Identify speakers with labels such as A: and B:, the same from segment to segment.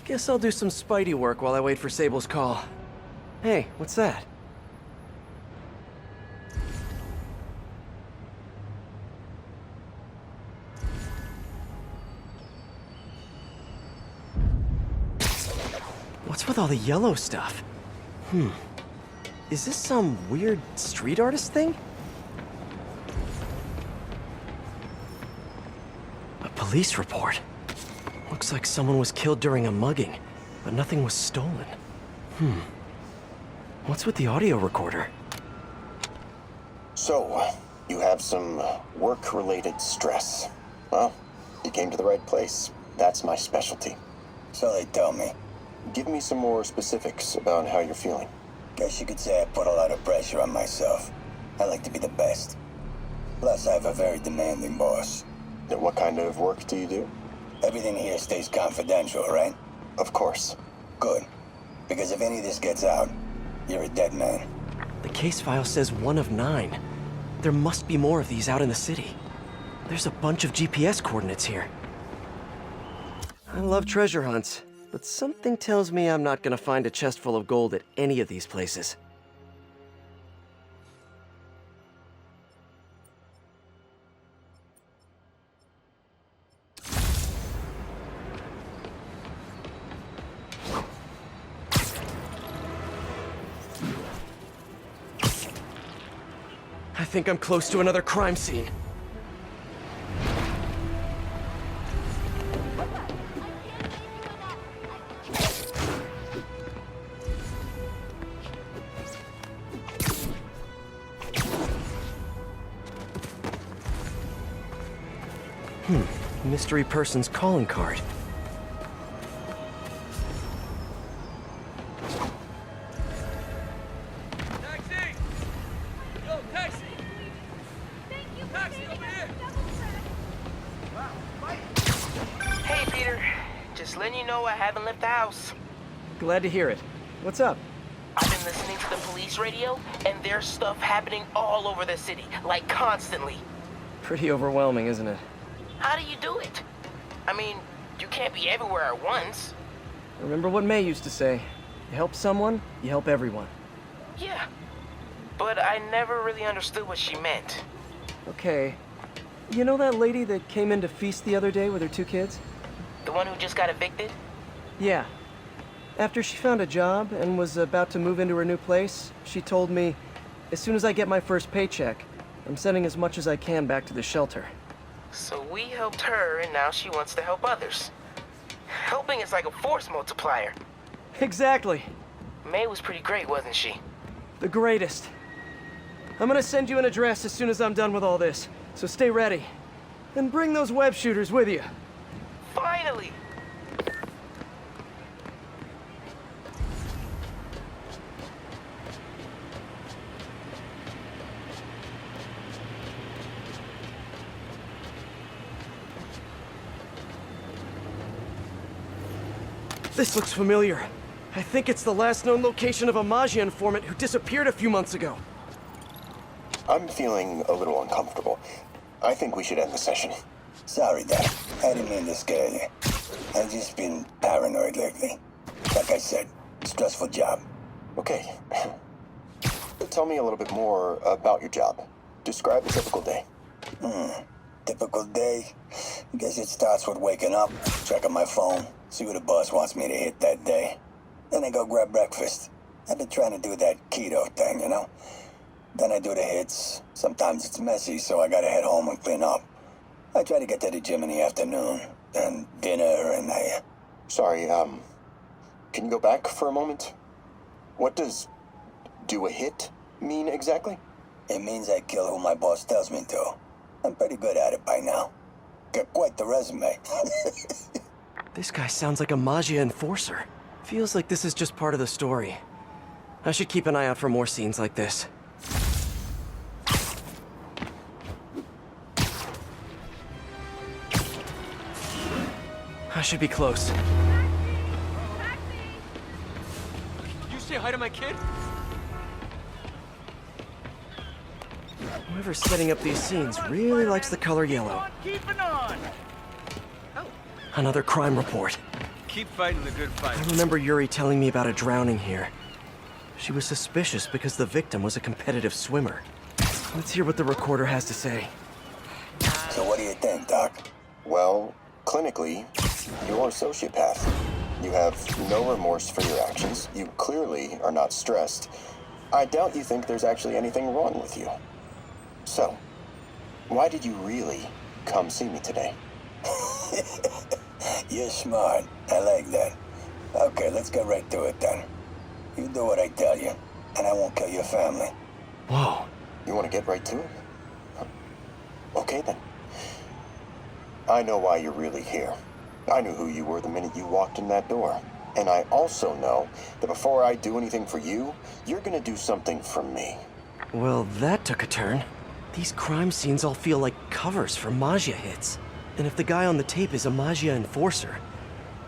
A: Guess I'll do some Spidey work while I wait for Sable's call. Hey, what's that? What's with all the yellow stuff? Is this some weird street artist thing? A police report. Looks like someone was killed during a mugging, but nothing was stolen. What's with the audio recorder?
B: So, you have some work-related stress. Well, you came to the right place. That's my specialty.
C: So they tell me.
B: Give me some more specifics about how you're feeling.
C: Guess you could say I put a lot of pressure on myself. I like to be the best. Plus, I have a very demanding boss.
B: And what kind of work do you do?
C: Everything here stays confidential, right?
B: Of course.
C: Good. Because if any of this gets out, you're a dead man.
A: The case file says 1 of 9. There must be more of these out in the city. There's a bunch of GPS coordinates here. I love treasure hunts, but something tells me I'm not gonna find a chest full of gold at any of these places. I think I'm close to another crime scene. Mystery person's calling card.
D: Taxi! Yo, taxi! Taxi over here!
E: Hey, Peter. Just letting you know I haven't left the house.
A: Glad to hear it. What's up?
E: I've been listening to the police radio, and there's stuff happening all over the city, like constantly.
A: Pretty overwhelming, isn't it?
E: How do you do it? I mean, you can't be everywhere at once.
A: Remember what May used to say. You help someone, you help everyone.
E: Yeah, but I never really understood what she meant.
A: Okay. You know that lady that came in to feast the other day with her 2 kids?
E: The one who just got evicted?
A: Yeah. After she found a job and was about to move into her new place, she told me, as soon as I get my first paycheck, I'm sending as much as I can back to the shelter.
E: So we helped her, and now she wants to help others. Helping is like a force multiplier.
A: Exactly.
E: May was pretty great, wasn't she?
A: The greatest. I'm gonna send you an address as soon as I'm done with all this, so stay ready. And bring those web shooters with you.
E: Finally!
A: This looks familiar. I think it's the last known location of a Maggia informant who disappeared a few months ago.
B: I'm feeling a little uncomfortable. I think we should end the session.
C: Sorry, Dad. I didn't mean to scare you. I've just been paranoid lately. Like I said, stressful job.
B: Okay. Tell me a little bit more about your job. Describe a typical day.
C: Typical day? I guess it starts with waking up, checking my phone, see what the boss wants me to hit that day. Then I go grab breakfast. I've been trying to do that keto thing, you know? Then I do the hits. Sometimes it's messy, so I gotta head home and clean up. I try to get to the gym in the afternoon, then dinner, and
B: Sorry, can you go back for a moment? What does do a hit mean exactly?
C: It means I kill who my boss tells me to. I'm pretty good at it by now. Got quite the resume.
A: This guy sounds like a Maggia enforcer. Feels like this is just part of the story. I should keep an eye out for more scenes like this. I should be close.
D: You say hi to my kid?
A: Whoever's setting up these scenes really likes the color yellow.
D: Keep it on!
A: Another crime report.
D: Keep fighting the good fight.
A: I remember Yuri telling me about a drowning here. She was suspicious because the victim was a competitive swimmer. Let's hear what the recorder has to say.
C: So what do you think, Doc?
B: Well, clinically, you're a sociopath. You have no remorse for your actions. You clearly are not stressed. I doubt you think there's actually anything wrong with you. So, why did you really come see me today?
C: You're smart. I like that. Okay, let's get right to it then. You do what I tell you, and I won't kill your family.
A: Whoa.
B: You want to get right to it? Okay then. I know why you're really here. I knew who you were the minute you walked in that door. And I also know that before I do anything for you, you're gonna do something for me.
A: Well, that took a turn. These crime scenes all feel like covers for Maggia hits. And if the guy on the tape is a Maggia enforcer,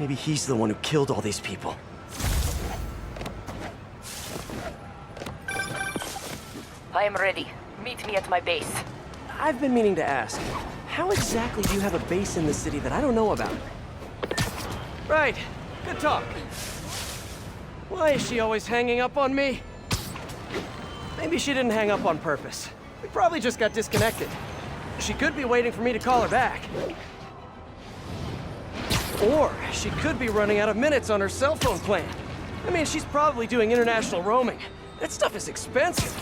A: maybe he's the one who killed all these people.
F: I am ready. Meet me at my base.
A: I've been meaning to ask, how exactly do you have a base in the city that I don't know about?
D: Right. Good talk.
A: Why is she always hanging up on me? Maybe she didn't hang up on purpose. We probably just got disconnected. She could be waiting for me to call her back. Or she could be running out of minutes on her cell phone plan. I mean, she's probably doing international roaming. That stuff is expensive.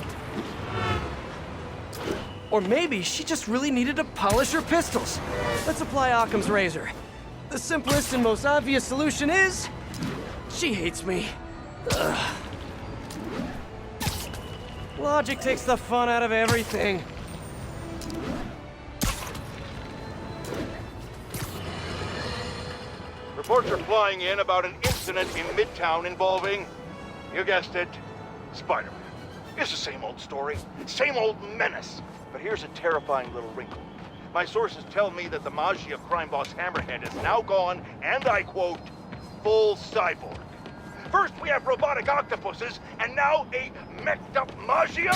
A: Or maybe she just really needed to polish her pistols. Let's apply Occam's razor. The simplest and most obvious solution is... she hates me. Ugh. Logic takes the fun out of everything.
G: Reports are flying in about an incident in Midtown involving, you guessed it, Spider-Man. It's the same old story, same old menace. But here's a terrifying little wrinkle. My sources tell me that the Maggia crime boss Hammerhead is now gone, and I quote, full cyborg. First we have robotic octopuses, and now a mech'd up Maggia?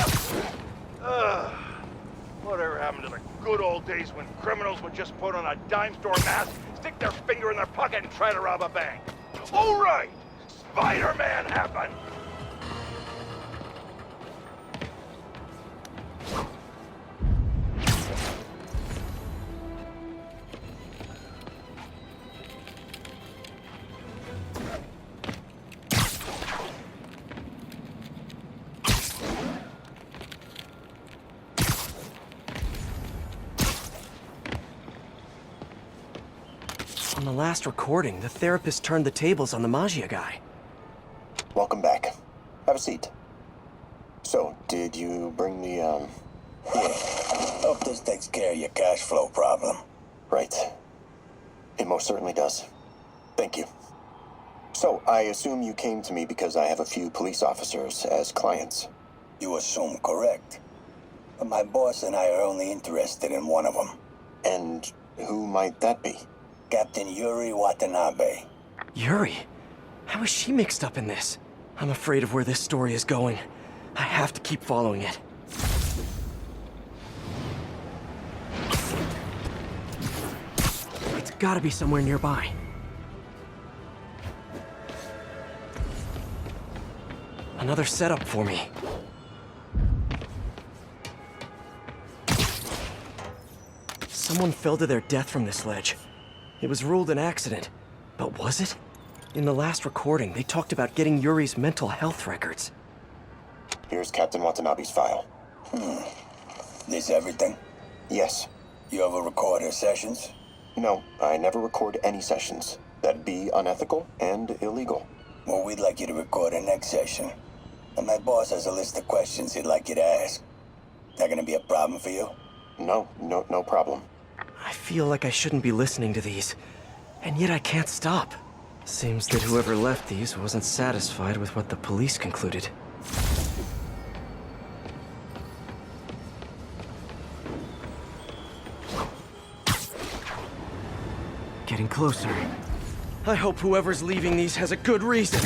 G: Whatever happened to the good old days when criminals would just put on a dime store mask, stick their finger in their pocket, and try to rob a bank? Oh right! Spider-Man happened!
A: On the last recording, the therapist turned the tables on the Maggia guy.
B: Welcome back. Have a seat. So, did you bring the,
C: Yeah. Hope this takes care of your cash flow problem.
B: Right. It most certainly does. Thank you. So, I assume you came to me because I have a few police officers as clients.
C: You assume correct. But my boss and I are only interested in one of them.
B: And who might that be?
C: Captain Yuri Watanabe.
A: Yuri? How is she mixed up in this? I'm afraid of where this story is going. I have to keep following it. It's gotta be somewhere nearby. Another setup for me. Someone fell to their death from this ledge. It was ruled an accident, but was it? In the last recording, they talked about getting Yuri's mental health records.
B: Here's Captain Watanabe's file.
C: This everything?
B: Yes.
C: You ever record her sessions?
B: No, I never record any sessions. That'd be unethical and illegal.
C: Well, we'd like you to record her next session. And my boss has a list of questions he'd like you to ask. That gonna be a problem for you?
B: No problem.
A: I feel like I shouldn't be listening to these, and yet I can't stop. Seems that whoever left these wasn't satisfied with what the police concluded. Getting closer. I hope whoever's leaving these has a good reason.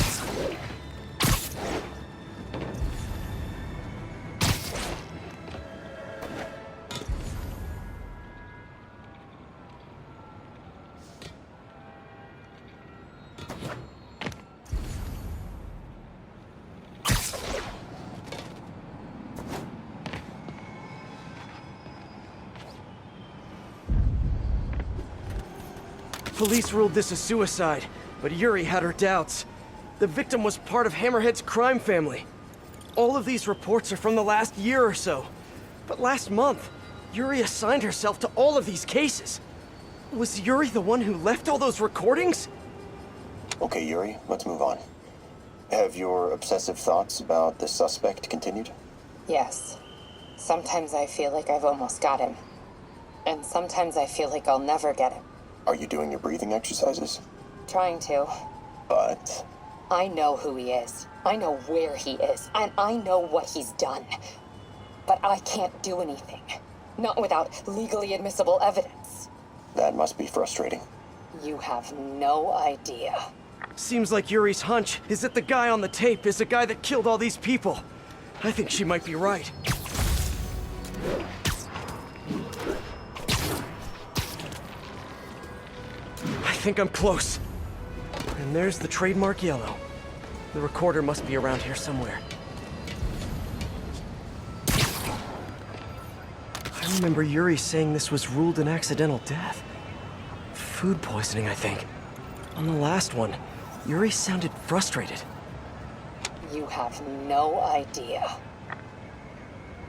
A: Police ruled this a suicide, but Yuri had her doubts. The victim was part of Hammerhead's crime family. All of these reports are from the last year or so. But last month, Yuri assigned herself to all of these cases. Was Yuri the one who left all those recordings?
B: Okay, Yuri, let's move on. Have your obsessive thoughts about the suspect continued?
H: Yes. Sometimes I feel like I've almost got him. And sometimes I feel like I'll never get him.
B: Are you doing your breathing exercises?
H: Trying to.
B: But...
H: I know who he is. I know where he is. And I know what he's done. But I can't do anything. Not without legally admissible evidence.
B: that must be frustrating.
H: You have no idea.
A: Seems like Yuri's hunch is that the guy on the tape is the guy that killed all these people. I think she might be right. I think I'm close. And there's the trademark yellow. The recorder must be around here somewhere. I remember Yuri saying this was ruled an accidental death. Food poisoning, I think. On the last one, Yuri sounded frustrated.
H: You have no idea.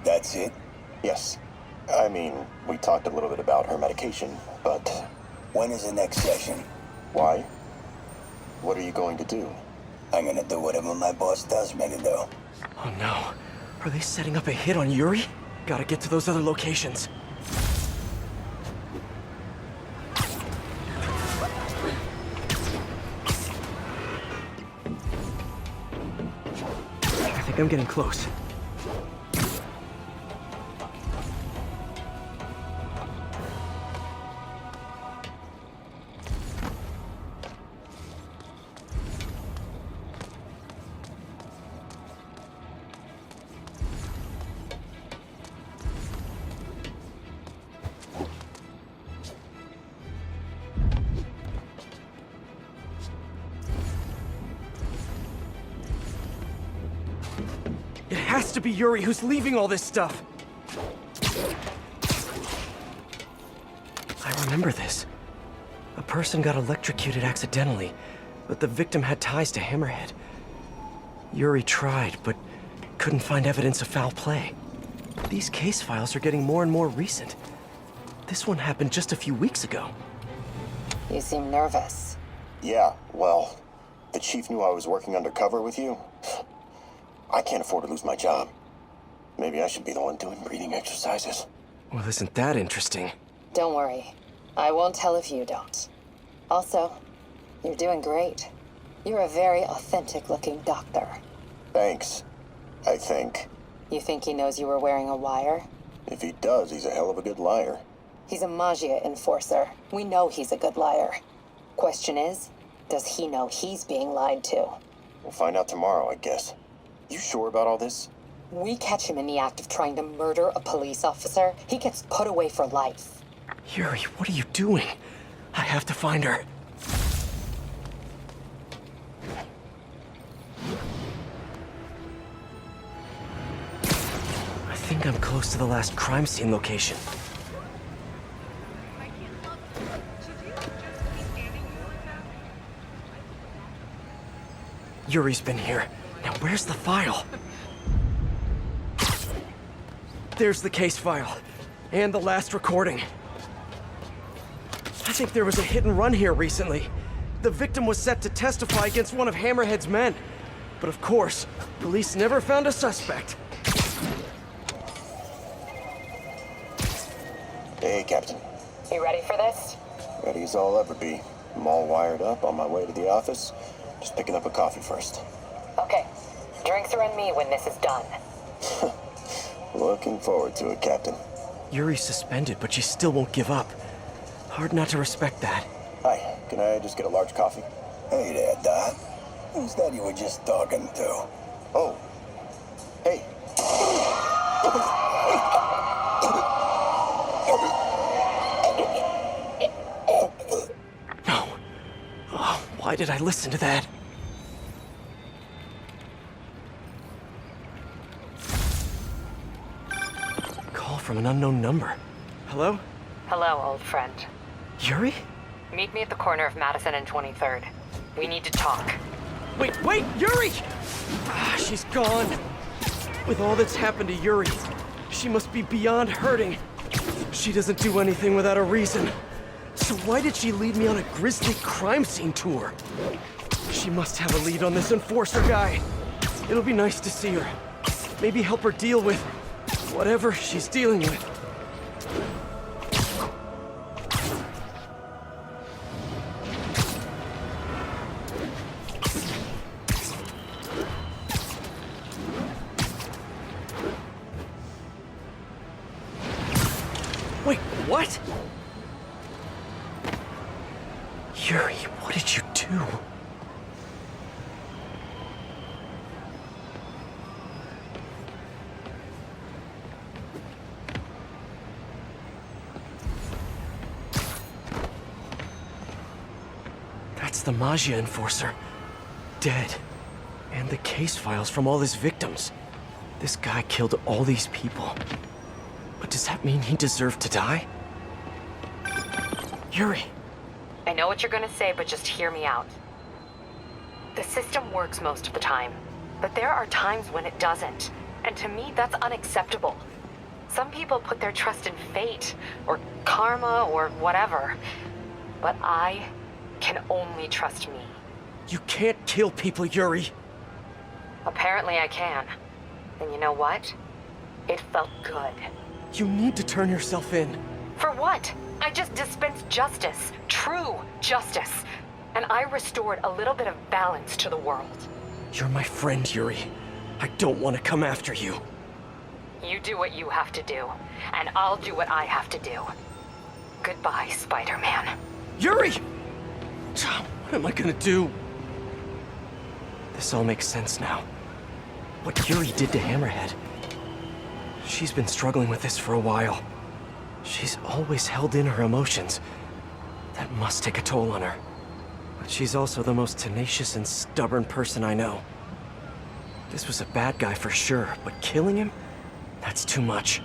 C: That's it?
B: Yes. I mean, we talked a little bit about her medication, but...
C: When is the next session?
B: Why? What are you going to do?
C: I'm gonna do whatever my boss tells me to do.
A: Oh no. Are they setting up a hit on Yuri? Gotta get to those other locations. I think I'm getting close. It has to be Yuri who's leaving all this stuff. I remember this. A person got electrocuted accidentally, but the victim had ties to Hammerhead. Yuri tried, but couldn't find evidence of foul play. These case files are getting more and more recent. This one happened just a few weeks ago.
H: You seem nervous.
B: Yeah, well, the chief knew I was working undercover with you. I can't afford to lose my job. Maybe I should be the one doing breathing exercises.
A: Well, isn't that interesting?
H: Don't worry. I won't tell if you don't. Also, you're doing great. You're a very authentic-looking doctor.
B: Thanks. I think.
H: You think he knows you were wearing a wire?
B: If he does, he's a hell of a good liar.
H: He's a Magia enforcer. We know he's a good liar. Question is, does he know he's being lied to?
B: We'll find out tomorrow, I guess. You sure about all this?
H: We catch him in the act of trying to murder a police officer, he gets put away for life.
A: Yuri, what are you doing? I have to find her. I think I'm close to the last crime scene location. Yuri's been here. Now where's the file? There's the case file. And the last recording. I think there was a hit and run here recently. The victim was set to testify against one of Hammerhead's men. But of course, police never found a suspect.
B: Hey, Captain.
H: You ready for this?
B: Ready as I'll ever be. I'm all wired up on my way to the office. Just picking up a coffee first.
H: Okay. Drinks are on me when this is done.
B: Looking forward to it, Captain.
A: Yuri's suspended, but she still won't give up. Hard not to respect that.
B: Hi, can I just get a large coffee?
C: Hey there, Dot. Who's that you were just talking to?
B: Oh. Hey.
A: No. Oh, why did I listen to that? Call from an unknown number. Hello?
F: Hello, old friend.
A: Yuri?
F: Meet me at the corner of Madison and 23rd. We need to talk.
A: Wait, Yuri! Ah, she's gone. With all that's happened to Yuri, she must be beyond hurting. She doesn't do anything without a reason. So why did she lead me on a grisly crime scene tour? She must have a lead on this enforcer guy. It'll be nice to see her. Maybe help her deal with whatever she's dealing with. Wait, what? Yuri, what did you do? That's the Maggia enforcer. Dead. And the case files from all his victims. This guy killed all these people. But does that mean he deserved to die? Yuri.
F: I know what you're gonna say, but just hear me out. The system works most of the time, but there are times when it doesn't. And to me, that's unacceptable. Some people put their trust in fate, or karma, or whatever. But I can only trust me.
A: You can't kill people, Yuri.
F: Apparently I can. And you know what? It felt good.
A: You need to turn yourself in.
F: For what? I just dispensed justice. True justice. And I restored a little bit of balance to the world.
A: You're my friend, Yuri. I don't want to come after you.
F: You do what you have to do, and I'll do what I have to do. Goodbye, Spider-Man.
A: Yuri! What am I gonna do? This all makes sense now. What Yuri did to Hammerhead. She's been struggling with this for a while. She's always held in her emotions. That must take a toll on her. But she's also the most tenacious and stubborn person I know. This was a bad guy for sure, but killing him? That's too much.